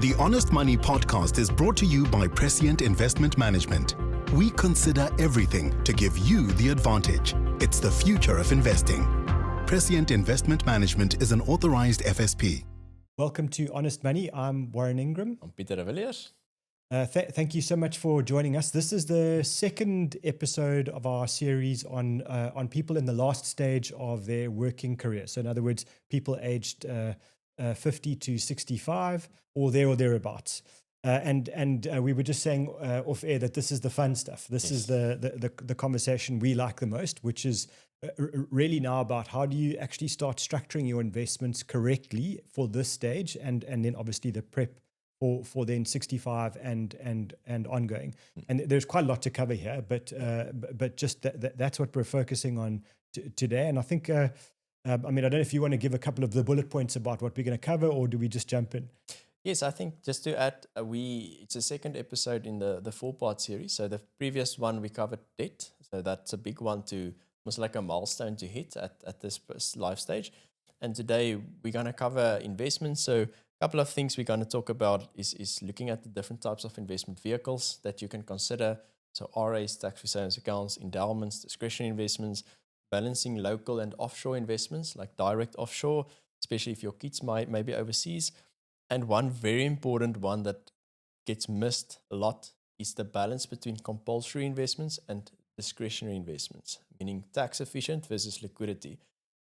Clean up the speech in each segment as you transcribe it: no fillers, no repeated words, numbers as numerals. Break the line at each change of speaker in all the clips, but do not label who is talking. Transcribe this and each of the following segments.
The Honest Money podcast is brought to you by Prescient Investment Management. We consider everything to give you the advantage. It's the future of investing. Prescient Investment Management is an authorized FSP.
Welcome to Honest Money. I'm Warren Ingram.
I'm Pieter Villiers.
Thank you so much for joining us. This is the second episode of our series on people in the last stage of their working career. So in other words, people aged 50 to 65 or thereabouts. And we were just saying off air that this is the fun stuff. This is the conversation we like the most, which is really now about how do you actually start structuring your investments correctly for this stage, and then obviously the prep for then 65 and ongoing. And there's quite a lot to cover here, but just that's what we're focusing on today. And I think, I don't know if you want to give a couple of the bullet points about what we're going to cover, or do we just jump in?
Yes, I think just to add, it's a second episode in the four-part series. So the previous one we covered debt. So that's a big one, almost like a milestone to hit at this life stage. And today we're going to cover investments. So a couple of things we're going to talk about is looking at the different types of investment vehicles that you can consider. So RAs, tax-free savings accounts, endowments, discretionary investments, balancing local and offshore investments like direct offshore, especially if your kids may be overseas. And one very important one that gets missed a lot is the balance between compulsory investments and discretionary investments, meaning tax efficient versus liquidity,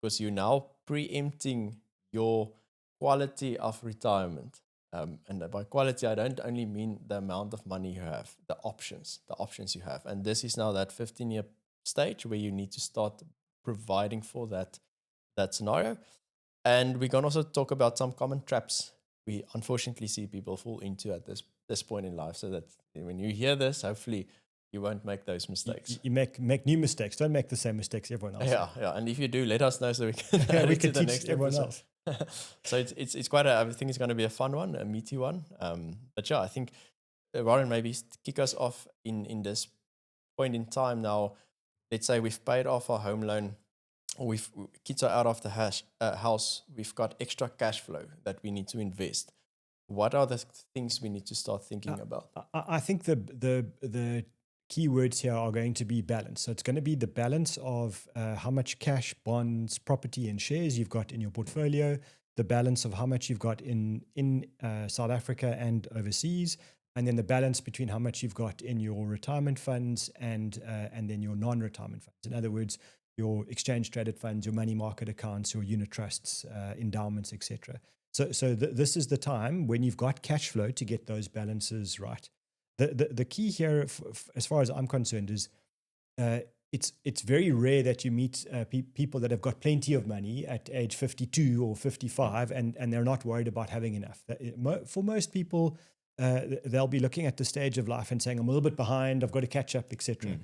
because you're now preempting your quality of retirement. And by quality, I don't only mean the amount of money you have, the options you have. And this is now that 15-year stage where you need to start providing for that scenario. And we can also talk about some common traps we unfortunately see people fall into at this point in life, so that when you hear this, hopefully you won't make those mistakes.
You make new mistakes. Don't make the same mistakes everyone else.
Yeah. And if you do, let us know so we can
we can
the
teach
next
everyone
episode.
else.
So it's quite I think it's going to be a fun one, a meaty one. But yeah, I think Warren, maybe kick us off in this point in time now. Let's say we've paid off our home loan, or kids are out of the house. We've got extra cash flow that we need to invest. What are the things we need to start thinking about?
I think the key words here are going to be balance. So it's going to be the balance of how much cash, bonds, property, and shares you've got in your portfolio, the balance of how much you've got in South Africa and overseas, and then the balance between how much you've got in your retirement funds and then your non-retirement funds. In other words, your exchange traded funds, your money market accounts, your unit trusts, endowments, etc. So this is the time when you've got cash flow to get those balances right. The key here, as far as I'm concerned, is it's very rare that you meet people that have got plenty of money at age 52 or 55 and they're not worried about having enough. For most people, they'll be looking at the stage of life and saying, I'm a little bit behind, I've got to catch up, etc.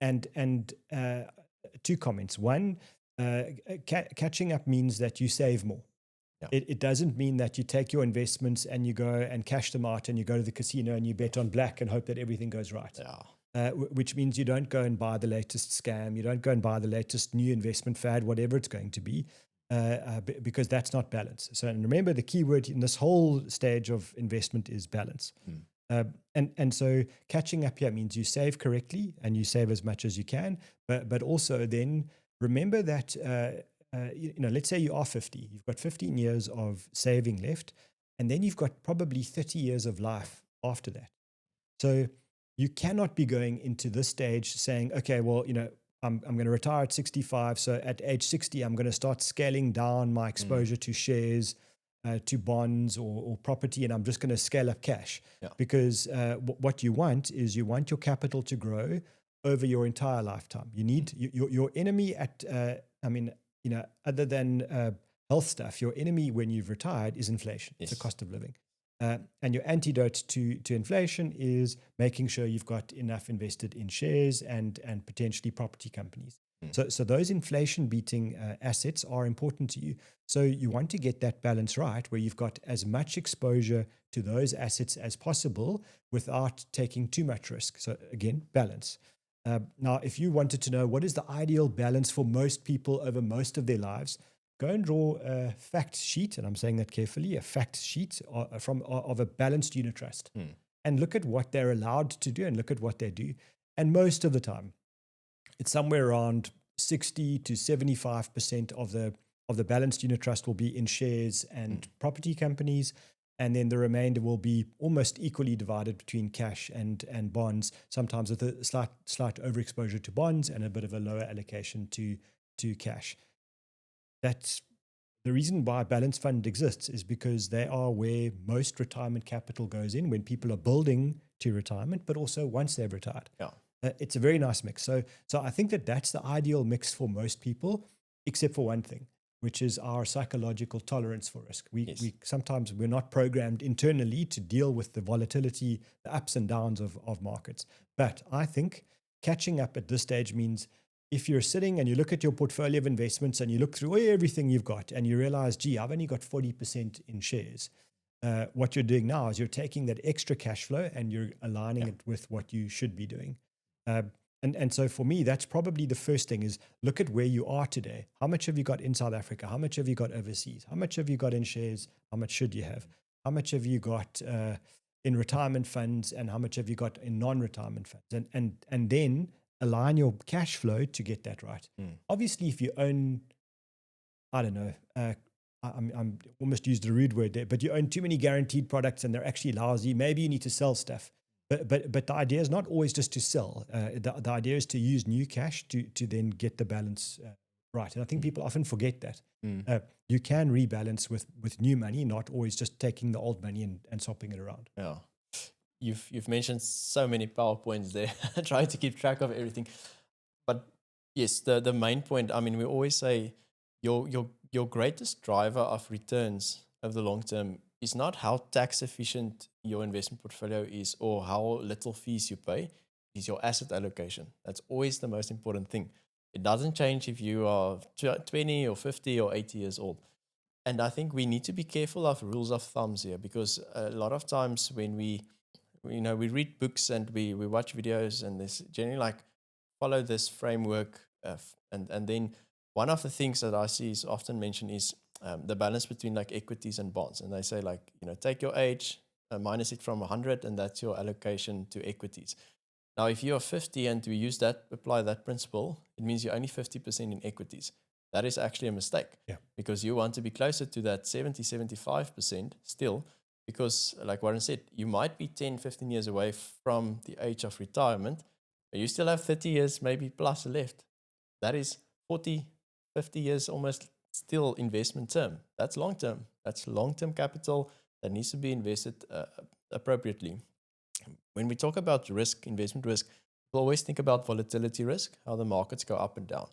And two comments. One, catching up means that you save more. Yeah. It doesn't mean that you take your investments and you go and cash them out and you go to the casino and you bet on black and hope that everything goes right. Yeah. Which means you don't go and buy the latest scam, you don't go and buy the latest new investment fad, whatever it's going to be, because that's not balance. So and remember, the key word in this whole stage of investment is balance. And so catching up here means you save correctly and you save as much as you can, but also then remember that let's say you are 50, you've got 15 years of saving left, and then you've got probably 30 years of life after that. So you cannot be going into this stage saying, okay, well, I'm going to retire at 65. So at age 60, I'm going to start scaling down my exposure to shares, to bonds or property, and I'm just going to scale up cash. Yeah. Because what you want is you want your capital to grow over your entire lifetime. You need your enemy at, other than health stuff, your enemy when you've retired is inflation. Yes. It's the cost of living. And your antidote to inflation is making sure you've got enough invested in shares and potentially property companies. So those inflation-beating assets are important to you. So you want to get that balance right where you've got as much exposure to those assets as possible without taking too much risk. So again, balance. Now, if you wanted to know what is the ideal balance for most people over most of their lives, go and draw a fact sheet, and I'm saying that carefully, a fact sheet of a balanced unit trust, and look at what they're allowed to do and look at what they do. And most of the time, it's somewhere around 60 to 75% of the balanced unit trust will be in shares and property companies, and then the remainder will be almost equally divided between cash and bonds, sometimes with a slight overexposure to bonds and a bit of a lower allocation to cash. That's the reason why a balanced fund exists, is because they are where most retirement capital goes in when people are building to retirement, but also once they've retired.
Yeah.
It's a very nice mix. So I think that's the ideal mix for most people, except for one thing, which is our psychological tolerance for risk. We sometimes we're not programmed internally to deal with the volatility, the ups and downs of markets. But I think catching up at this stage means if you're sitting and you look at your portfolio of investments and you look through everything you've got and you realize, gee, I've only got 40% in shares. What you're doing now is you're taking that extra cash flow and you're aligning it with what you should be doing. And so for me, that's probably the first thing, is look at where you are today. How much have you got in South Africa? How much have you got overseas? How much have you got in shares? How much should you have? How much have you got in retirement funds? And how much have you got in non-retirement funds? And then align your cash flow to get that right. Obviously, if you own, I don't know, I'm almost used a rude word there, but you own too many guaranteed products and they're actually lousy, maybe you need to sell stuff. But the idea is not always just to sell. The idea is to use new cash to then get the balance right. And I think people often forget that. You can rebalance with new money, not always just taking the old money and swapping it around.
Yeah. You've mentioned so many PowerPoints there, trying to keep track of everything. But yes, the main point, I mean, we always say your greatest driver of returns over the long term is not how tax efficient your investment portfolio is or how little fees you pay. It's your asset allocation. That's always the most important thing. It doesn't change if you are 20 or 50 or 80 years old. And I think we need to be careful of rules of thumbs here, because a lot of times when we read books and we watch videos, and there's generally like follow this framework, and then one of the things that I see is often mentioned is the balance between like equities and bonds. And they say, like, take your age, minus it from 100, and that's your allocation to equities. Now, if you are 50 and we apply that principle, it means you're only 50% in equities. That is actually a mistake, because you want to be closer to that 70, 75% still, because like Warren said, you might be 10, 15 years away from the age of retirement, but you still have 30 years maybe plus left. That is 40, 50 years almost still investment term. That's long term. That's long-term capital that needs to be invested appropriately. When we talk about risk, investment risk, we'll always think about volatility risk, how the markets go up and down.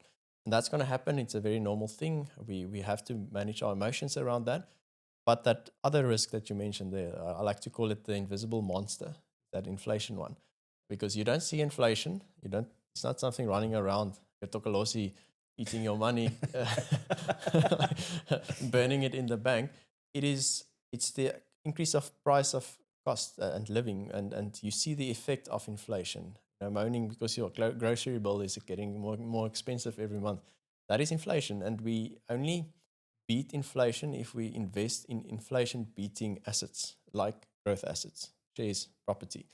And that's going to happen. It's a very normal thing. We have to manage our emotions around that. But that other risk that you mentioned there, I like to call it the invisible monster, that inflation one. Because you don't see inflation. It's not something running around, Tokolosi, eating your money, burning it in the bank. It's the increase of price of cost and living, and you see the effect of inflation. Moaning because your grocery bill is getting more expensive every month. That is inflation, and we only beat inflation if we invest in inflation beating assets like growth assets, shares, property.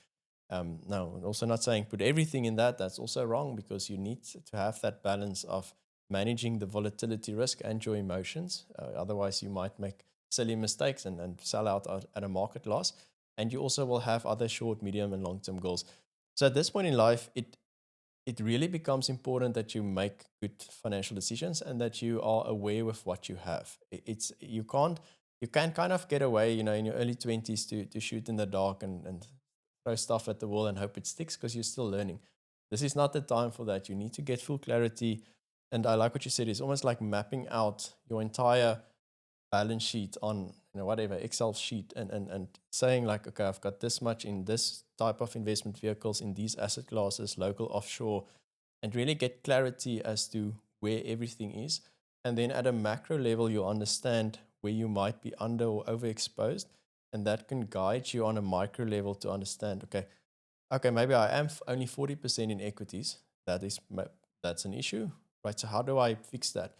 Now, I'm also not saying put everything in that. That's also wrong, because you need to have that balance of managing the volatility risk and your emotions. Otherwise, you might make silly mistakes and sell out at a market loss. And you also will have other short, medium, and long-term goals. So at this point in life, it really becomes important that you make good financial decisions and that you are aware with what you have. You can kind of get away, in your early 20s to shoot in the dark and throw stuff at the wall and hope it sticks, because you're still learning. This is not the time for that. You need to get full clarity. And I like what you said. It's almost like mapping out your entire balance sheet on whatever Excel sheet and saying like, okay, I've got this much in this type of investment vehicles, in these asset classes, local, offshore, and really get clarity as to where everything is. And then at a macro level, you understand where you might be under or overexposed, and that can guide you on a micro level to understand, okay, maybe I am only 40% in equities. That's an issue, right? So how do I fix that?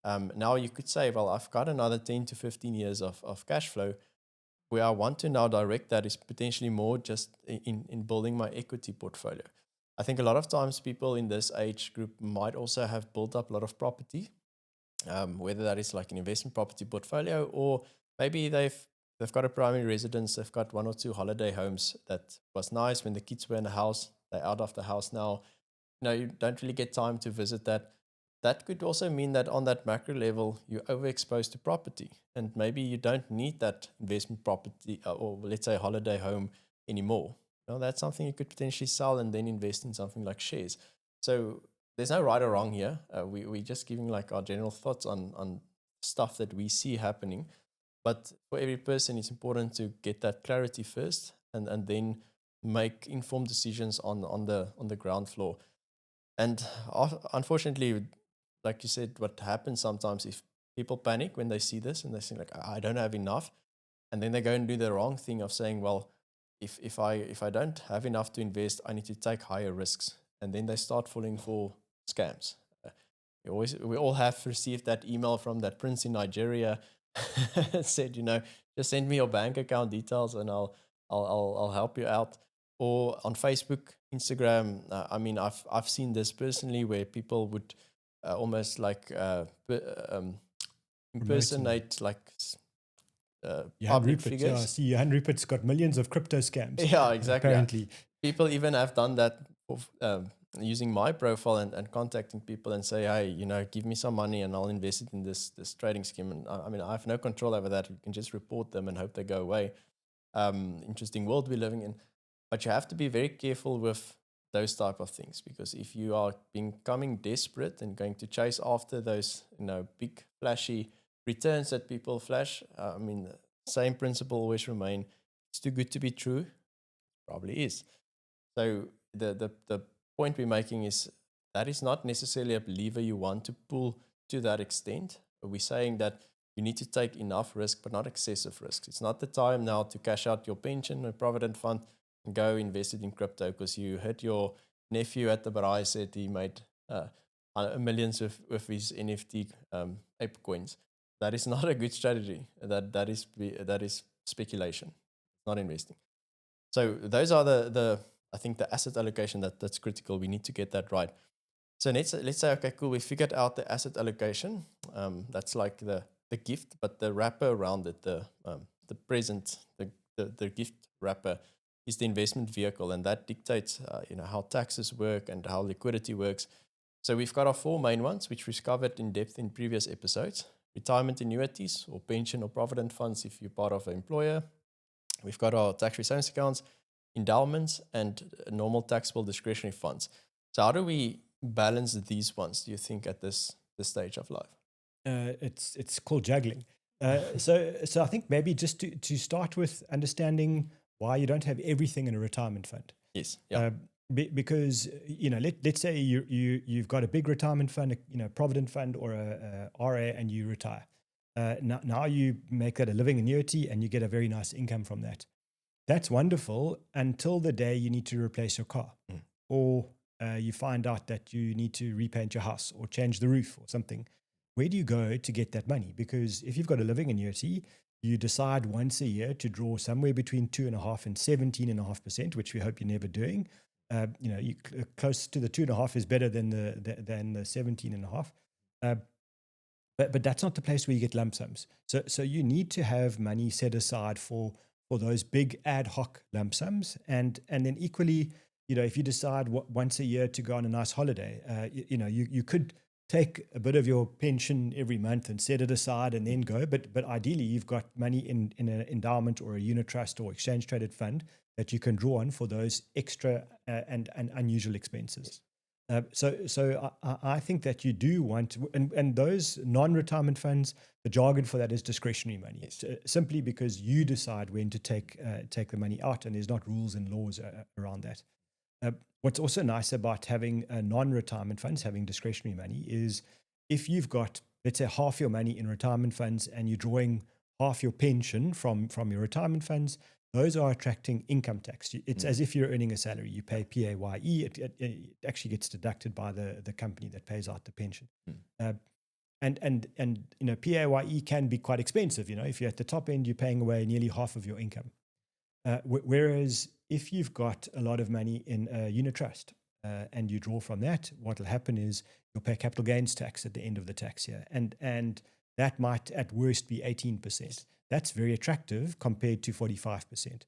Now you could say, well, I've got another 10 to 15 years of cash flow. Where I want to now direct that is potentially more just in building my equity portfolio. I think a lot of times people in this age group might also have built up a lot of property, whether that is like an investment property portfolio, or maybe they've got a primary residence, they've got one or two holiday homes that was nice when the kids were in the house, they're out of the house now. You don't really get time to visit that. That could also mean that on that macro level, you're overexposed to property, and maybe you don't need that investment property or let's say holiday home anymore. That's something you could potentially sell and then invest in something like shares. So there's no right or wrong here. We're just giving like our general thoughts on stuff that we see happening. But for every person, it's important to get that clarity first, and then make informed decisions on the ground floor. And unfortunately, like you said, what happens sometimes if people panic when they see this and they think like, I don't have enough, and then they go and do the wrong thing of saying, well, if I don't have enough to invest, I need to take higher risks, and then they start falling for scams. We all have received that email from that prince in Nigeria said, just send me your bank account details and I'll help you out. Or on Facebook, Instagram. I've seen this personally where people would almost like impersonate like public figures.
Yeah, see, Johan Rupert's got millions of crypto scams.
Yeah, exactly.
Apparently.
People even have done that using my profile and contacting people and say, hey, give me some money and I'll invest it in this trading scheme. And I have no control over that. You can just report them and hope they go away. Interesting world we're living in. But you have to be very careful with those type of things, because if you are becoming desperate and going to chase after those, big flashy returns that people flash, the same principle always remain. It's too good to be true. Probably is. So the point we're making is that is not necessarily a lever you want to pull to that extent. But we're saying that you need to take enough risk, but not excessive risks. It's not the time now to cash out your pension or provident fund and go invest it in crypto because you heard your nephew at the braai said he made millions with his NFT ape coins. That is not a good strategy. That is speculation, not investing. So those are I think the asset allocation that's critical. We need to get that right. So let's say, okay, cool. We figured out the asset allocation. That's like the gift, but the wrapper around it, the present, the gift wrapper is the investment vehicle, and that dictates how taxes work and how liquidity works. So we've got our four main ones, which we've covered in depth in previous episodes: retirement annuities or pension or provident funds if you're part of an employer. We've got our tax-free savings accounts, endowments, and normal taxable discretionary funds. So how do we balance these ones, do you think, at this stage of life?
It's called juggling. So I think maybe just to start with understanding why you don't have everything in a retirement fund.
Yes. Yeah.
Because let's say you've got a big retirement fund, provident fund or a RA, and you retire. Now you make that a living annuity and you get a very nice income from that. That's wonderful until the day you need to replace your car, or you find out that you need to repaint your house or change the roof or something. Where do you go to get that money? Because if you've got a living annuity, you decide once a year to draw somewhere between 2.5% and 17.5%, which we hope you're never doing. You close to the 2.5 is better than the 17.5. But that's not the place where you get lump sums. So you need to have money set aside for those big ad hoc lump sums, and then equally, if you decide once a year to go on a nice holiday, you could take a bit of your pension every month and set it aside and then go. But ideally, you've got money in an endowment or a unit trust or exchange traded fund that you can draw on for those extra and unusual expenses. So I think that you do want to, and those non-retirement funds, the jargon for that is discretionary money. Yes. Simply because you decide when to take the money out, and there's not rules and laws around that. What's also nice about having non-retirement funds, having discretionary money, is if you've got, let's say, half your money in retirement funds and you're drawing half your pension from your retirement funds, those are attracting income tax. It's as if you're earning a salary. You pay PAYE. It actually gets deducted by the company that pays out the pension. and PAYE can be quite expensive. If you're at the top end, you're paying away nearly half of your income. Whereas if you've got a lot of money in a unit trust and you draw from that, what will happen is you'll pay capital gains tax at the end of the tax year, and that might at worst be 18%. That's very attractive compared to 45%.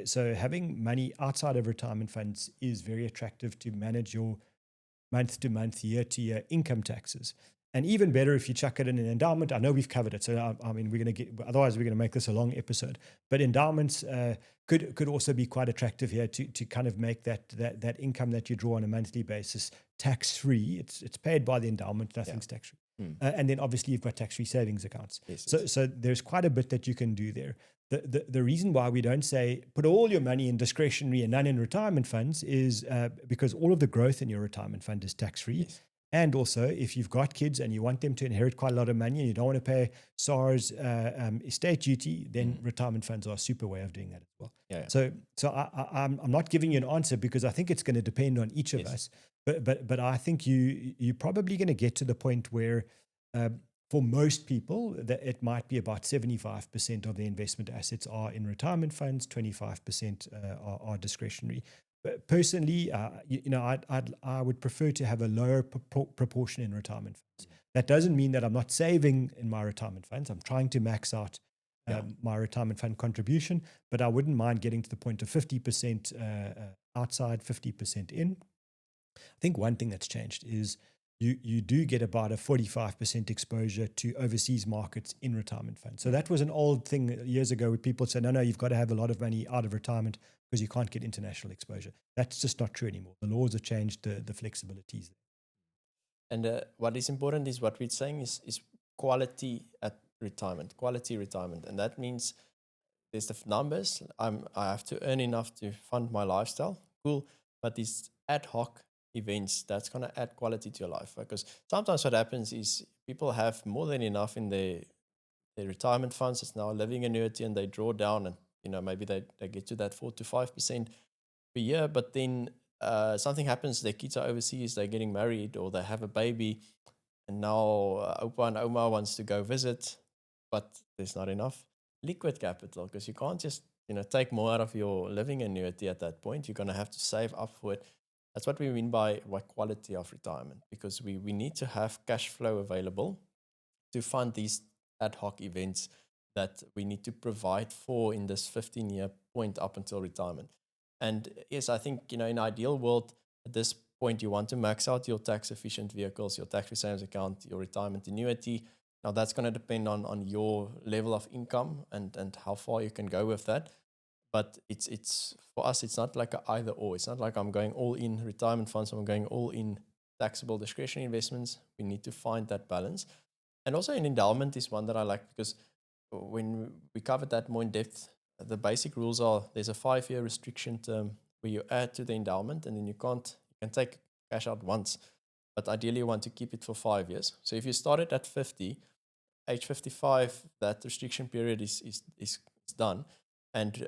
So having money outside of retirement funds is very attractive to manage your month to month, year to year income taxes. And even better if you chuck it in an endowment. I know we've covered it, so I mean, otherwise we're going to make this a long episode. But endowments could also be quite attractive here to kind of make that income that you draw on a monthly basis tax free. It's paid by the endowment, nothing's tax free. And then obviously you've got tax free savings accounts. So there's quite a bit that you can do there. The reason why we don't say put all your money in discretionary and none in retirement funds is because all of the growth in your retirement fund is tax free. And also, if you've got kids and you want them to inherit quite a lot of money and you don't want to pay SARS estate duty, then retirement funds are a super way of doing that as well. So I'm not giving you an answer because I think it's going to depend on each of us. But I think you're probably going to get to the point where for most people, that it might be about 75% of the investment assets are in retirement funds, 25% are discretionary. But personally, I would prefer to have a lower proportion in retirement funds. That doesn't mean that I'm not saving in my retirement funds. I'm trying to max out my retirement fund contribution, but I wouldn't mind getting to the point of 50% outside, 50% in. I think one thing that's changed is you do get about a 45% exposure to overseas markets in retirement funds. So that was an old thing years ago where people said, no, you've got to have a lot of money out of retirement because you can't get international exposure. That's just not true anymore. The laws have changed the flexibilities.
And what is important is what we're saying is quality at retirement, quality retirement. And that means there's the numbers. I have to earn enough to fund my lifestyle. Cool. But these ad hoc events, that's going to add quality to your life. Because sometimes what happens is people have more than enough in their retirement funds. It's now a living annuity and they draw down and maybe they get to that 4 to 5% per year, but then something happens, their kids are overseas, they're getting married or they have a baby, and now Opa and Oma wants to go visit, but there's not enough liquid capital because you can't just take more out of your living annuity at that point. You're going to have to save up for it. That's what we mean by quality of retirement, because we need to have cash flow available to fund these ad hoc events that we need to provide for in this 15-year point up until retirement. And yes, I think, in an ideal world, at this point, you want to max out your tax-efficient vehicles, your tax-free savings account, your retirement annuity. Now, that's going to depend on your level of income and how far you can go with that. But it's for us, it's not like an either or. It's not like I'm going all in retirement funds, or I'm going all in taxable discretionary investments. We need to find that balance. And also an endowment is one that I like because when we covered that more in depth, the basic rules are there's a 5-year restriction term where you add to the endowment, and then you can take cash out once, but ideally you want to keep it for 5 years. So if you started at 50, age 55, that restriction period is done. And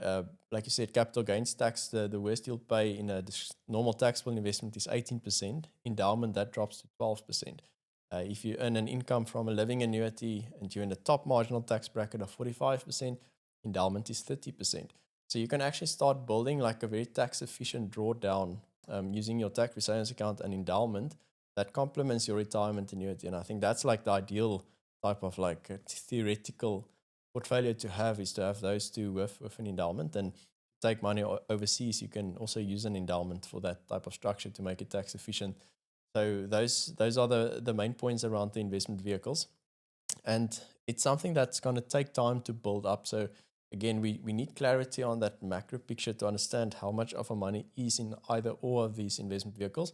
like you said, capital gains tax, the worst you'll pay in a normal taxable investment is 18%. Endowment, that drops to 12%. If you earn an income from a living annuity and you're in the top marginal tax bracket of 45%, endowment is 30%. So you can actually start building like a very tax efficient drawdown using your tax savings account and endowment that complements your retirement annuity. And I think that's like the ideal type of like a theoretical portfolio to have, is to have those two with an endowment. And take money overseas, you can also use an endowment for that type of structure to make it tax efficient. So those are the main points around the investment vehicles. And it's something that's going to take time to build up. So again, we need clarity on that macro picture to understand how much of our money is in either or of these investment vehicles,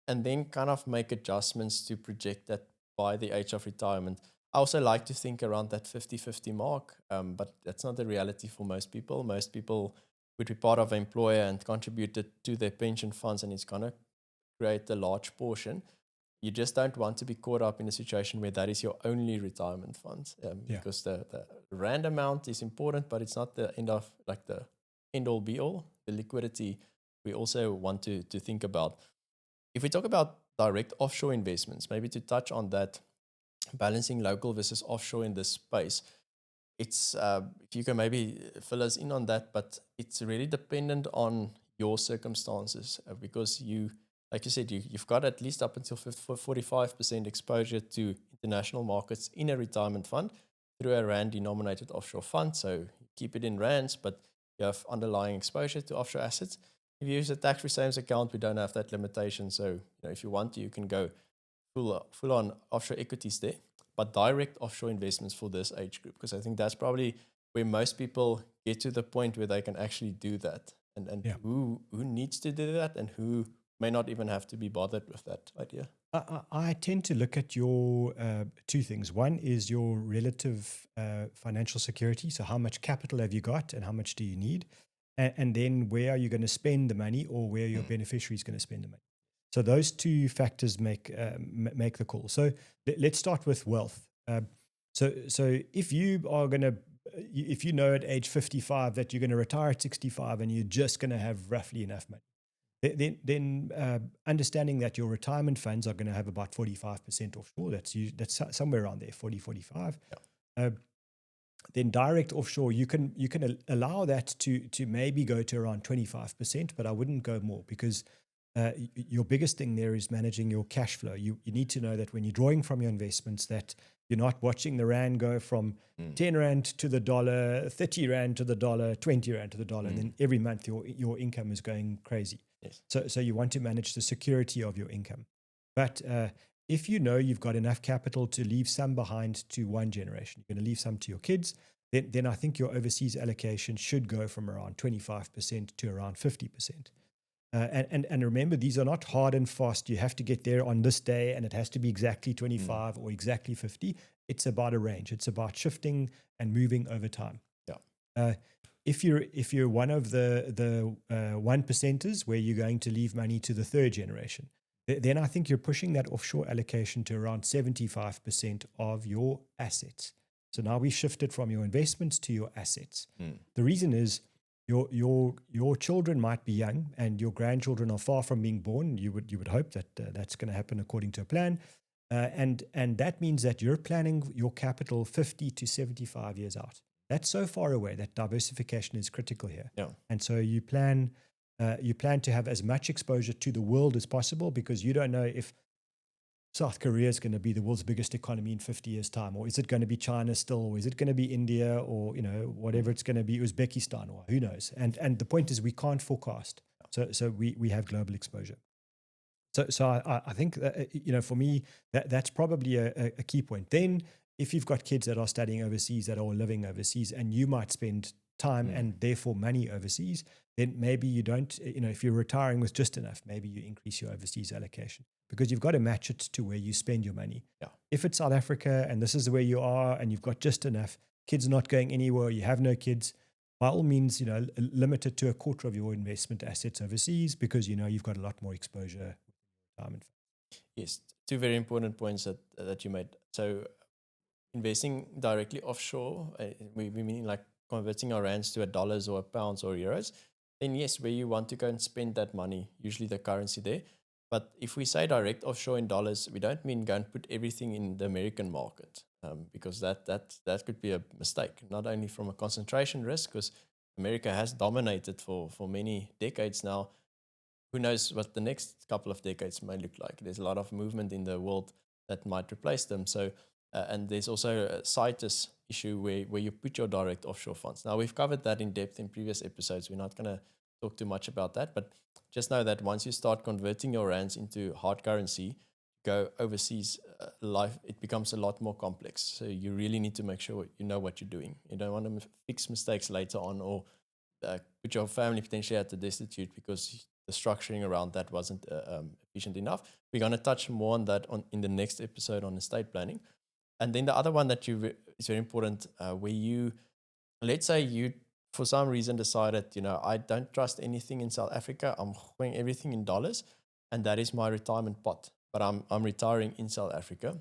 and then kind of make adjustments to project that by the age of retirement. I also like to think around that 50-50 mark, but that's not the reality for most people. Most people would be part of an employer and contributed to their pension funds, and it's going to create a large portion. You just don't want to be caught up in a situation where that is your only retirement fund, because the rand amount is important, but it's not the end of like the end all be all. The liquidity we also want to think about. If we talk about direct offshore investments, maybe to touch on that, balancing local versus offshore in this space, it's if you can maybe fill us in on that, but it's really dependent on your circumstances because you, like you said, you've got at least up until 45% exposure to international markets in a retirement fund through a rand denominated offshore fund. So you keep it in rands, but you have underlying exposure to offshore assets. If you use a tax-free savings account, we don't have that limitation. So if you want to, you can go full on offshore equities there, but direct offshore investments for this age group, because I think that's probably where most people get to the point where they can actually do that. And who needs to do that and who may not even have to be bothered with that idea.
I tend to look at your two things. One is your relative financial security. So how much capital have you got and how much do you need? And then where are you going to spend the money, or where your beneficiary is going to spend the money? So those two factors make the call. So let's start with wealth. So if you are going to, if you know at age 55 that you're going to retire at 65 and you're just going to have roughly enough money, then understanding that your retirement funds are going to have about 45% offshore, that's somewhere around there, 40, 45. Yeah. Then direct offshore, you can allow that to maybe go to around 25%, but I wouldn't go more, because your biggest thing there is managing your cash flow. You need to know that when you're drawing from your investments, that you're not watching the rand go from 10 rand to the dollar, 30 rand to the dollar, 20 rand to the dollar, and then every month your income is going crazy. Yes. So you want to manage the security of your income. But if you know you've got enough capital to leave some behind to one generation, you're going to leave some to your kids, then I think your overseas allocation should go from around 25% to around 50%. And remember, these are not hard and fast. You have to get there on this day, and it has to be exactly 25 or exactly 50. It's about a range. It's about shifting and moving over time. Yeah. If you're one of the 1%ers where you're going to leave money to the third generation, then I think you're pushing that offshore allocation to around 75% of your assets. So now we've shifted from your investments to your assets. The reason is your children might be young and your grandchildren are far from being born. You would hope that that's going to happen according to a plan. And that means that you're planning your capital 50 to 75 years out. That's so far away that diversification is critical here. Yeah. And so you plan to have as much exposure to the world as possible, because you don't know if South Korea is going to be the world's biggest economy in 50 years' time, or is it going to be China still, or is it going to be India, or whatever it's going to be, Uzbekistan, or who knows? And the point is, we can't forecast. So we have global exposure. So I think that, for me, that's probably a key point. Then if you've got kids that are studying overseas, that are living overseas, and you might spend time and therefore money overseas, then maybe you don't, if you're retiring with just enough, maybe you increase your overseas allocation, because you've got to match it to where you spend your money. Yeah. If it's South Africa and this is where you are and you've got just enough, kids not going anywhere, you have no kids, by all means, limit it to a quarter of your investment assets overseas, because you've got a lot more exposure.
Yes, two very important points that you made. So investing directly offshore, we mean like converting our rands to dollars or pounds or euros, then yes, where you want to go and spend that money, usually the currency there. But if we say direct offshore in dollars, we don't mean go and put everything in the American market, because that could be a mistake, not only from a concentration risk, because America has dominated for many decades now. Who knows what the next couple of decades may look like? There's a lot of movement in the world that might replace them. So, and there's also a CITES issue where you put your direct offshore funds. Now, we've covered that in depth in previous episodes. We're not going to talk too much about that, but just know that once you start converting your rands into hard currency, go overseas, it becomes a lot more complex. So you really need to make sure you know what you're doing. You don't want to fix mistakes later on, or put your family potentially at the destitute because the structuring around that wasn't efficient enough. We're going to touch more on that in the next episode on estate planning. And then the other one that is very important, where let's say you, for some reason, decided, I don't trust anything in South Africa. I'm putting everything in dollars, and that is my retirement pot. But I'm retiring in South Africa.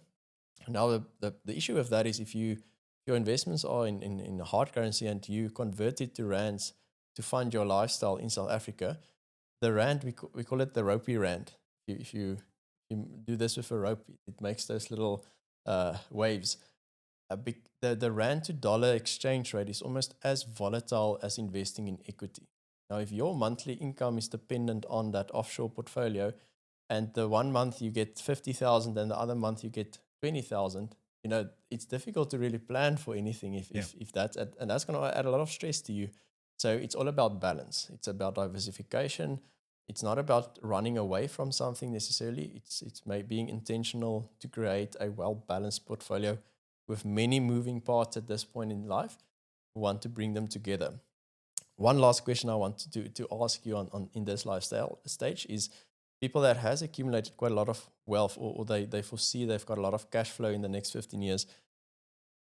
Now, the issue with that is if your investments are in hard currency and you convert it to rands to fund your lifestyle in South Africa, the rand, we call it the ropey rand. If you do this with a rope, it makes those little waves. The rand to dollar exchange rate is almost as volatile as investing in equity. Now, if your monthly income is dependent on that offshore portfolio, and the 1 month you get 50,000 and the other month you get 20,000, it's difficult to really plan for anything if that's, and that's going to add a lot of stress to you. So it's all about balance. It's about diversification. It's not about running away from something necessarily. It's being intentional to create a well-balanced portfolio with many moving parts at this point in life. We want to bring them together. One last question I want to ask you on in this lifestyle stage is, people that has accumulated quite a lot of wealth, or they foresee they've got a lot of cash flow in the next 15 years,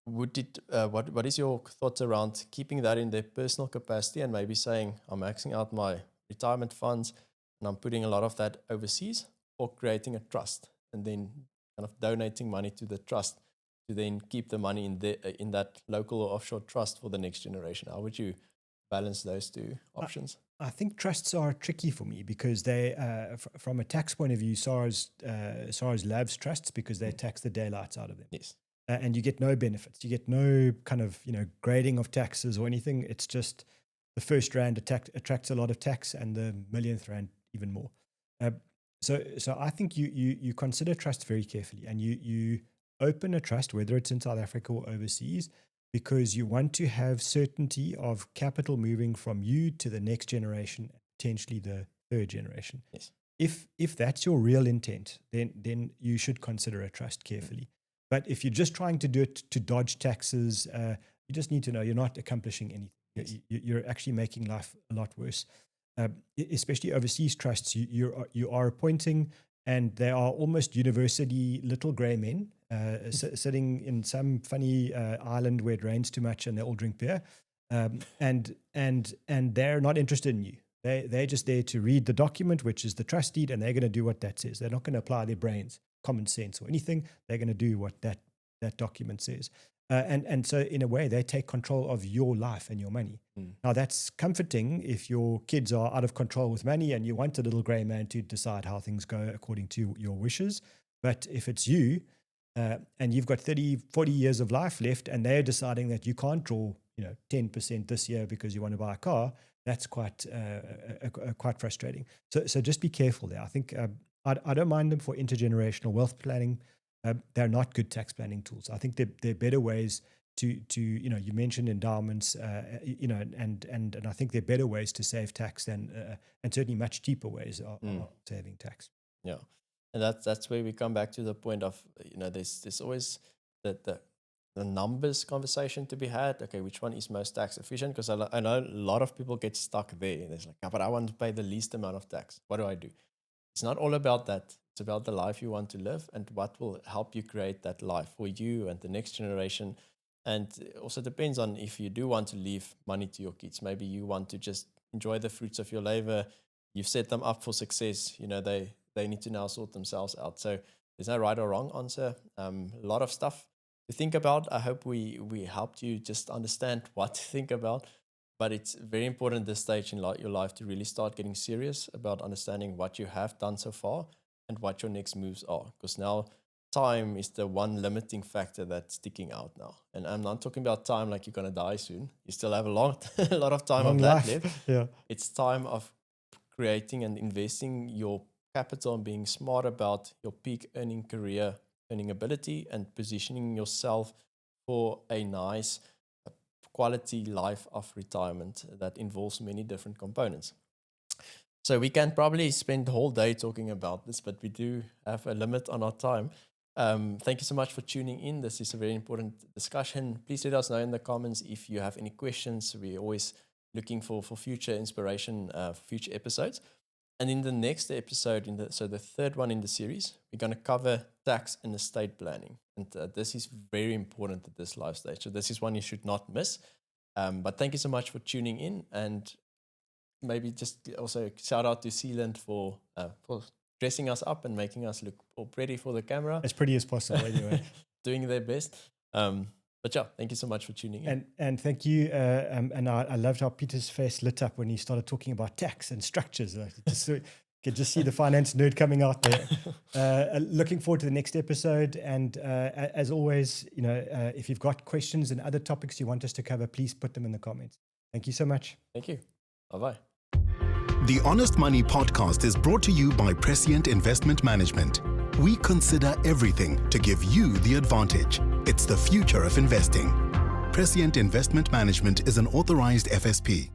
what is your thoughts around keeping that in their personal capacity and maybe saying, I'm maxing out my retirement funds and I'm putting a lot of that overseas, or creating a trust and then kind of donating money to the trust to then keep the money in that local or offshore trust for the next generation? How would you balance those two options?
I think trusts are tricky for me because they, from a tax point of view, SARS loves trusts because they tax the daylights out of them.
Yes.
And you get no benefits. You get no kind of grading of taxes or anything. It's just the first rand attracts a lot of tax, and the millionth rand even more. So I think you consider trust very carefully, and you open a trust, whether it's in South Africa or overseas, because you want to have certainty of capital moving from you to the next generation, potentially the third generation.
Yes.
If that's your real intent, then you should consider a trust carefully. But if you're just trying to do it to dodge taxes, you just need to know you're not accomplishing anything.
Yes.
You're actually making life a lot worse. Especially overseas trusts, you are appointing, and they are almost universally little grey men sitting in some funny island where it rains too much and they all drink beer, and they're not interested in you. They're just there to read the document, which is the trust deed, and they're going to do what that says. They're not going to apply their brains, common sense, or anything. They're going to do what that document says. And so in a way, they take control of your life and your money. Now, that's comforting if your kids are out of control with money and you want a little grey man to decide how things go according to your wishes. But if it's you and you've got 30, 40 years of life left, and they're deciding that you can't draw 10% this year because you want to buy a car, that's quite frustrating. So just be careful there. I think I don't mind them for intergenerational wealth planning. They're not good tax planning tools. I think there are better ways to you mentioned endowments, and I think there are better ways to save tax than and certainly much cheaper ways of saving tax.
Yeah, and that's where we come back to the point of there's always the numbers conversation to be had. Okay, which one is most tax efficient? Because I know a lot of people get stuck there. There's like, but I want to pay the least amount of tax. What do I do? It's not all about that. It's about the life you want to live and what will help you create that life for you and the next generation. And it also depends on if you do want to leave money to your kids. Maybe you want to just enjoy the fruits of your labor. You've set them up for success. They need to now sort themselves out. So there's no right or wrong answer. A lot of stuff to think about. I hope we helped you just understand what to think about. But it's very important at this stage in your life to really start getting serious about understanding what you have done so far and what your next moves are. Because now time is the one limiting factor that's sticking out now. And I'm not talking about time like you're going to die soon. You still have a lot of time of that left.
Yeah.
It's time of creating and investing your capital and being smart about your peak earning career, earning ability, and positioning yourself for a nice quality life of retirement that involves many different components. So we can probably spend the whole day talking about this, but we do have a limit on our time. Thank you so much for tuning in. This is a very important discussion. Please let us know in the comments if you have any questions. We're always looking for future inspiration, for future episodes. And in the next episode, the third one in the series, we're going to cover tax and estate planning. And this is very important at this life stage. So this is one you should not miss. But thank you so much for tuning in. And maybe just also shout out to Sealand for dressing us up and making us look all pretty for the camera.
As pretty as possible anyway.
Doing their best. But yeah, thank you so much for tuning in.
And thank you. And I loved how Pieter's face lit up when he started talking about tax and structures. Could just see the finance nerd coming out there. Looking forward to the next episode. And as always, if you've got questions and other topics you want us to cover, please put them in the comments. Thank you so much.
Thank you. Bye-bye.
The Honest Money podcast is brought to you by Prescient Investment Management. We consider everything to give you the advantage. It's the future of investing. Prescient Investment Management is an authorized FSP.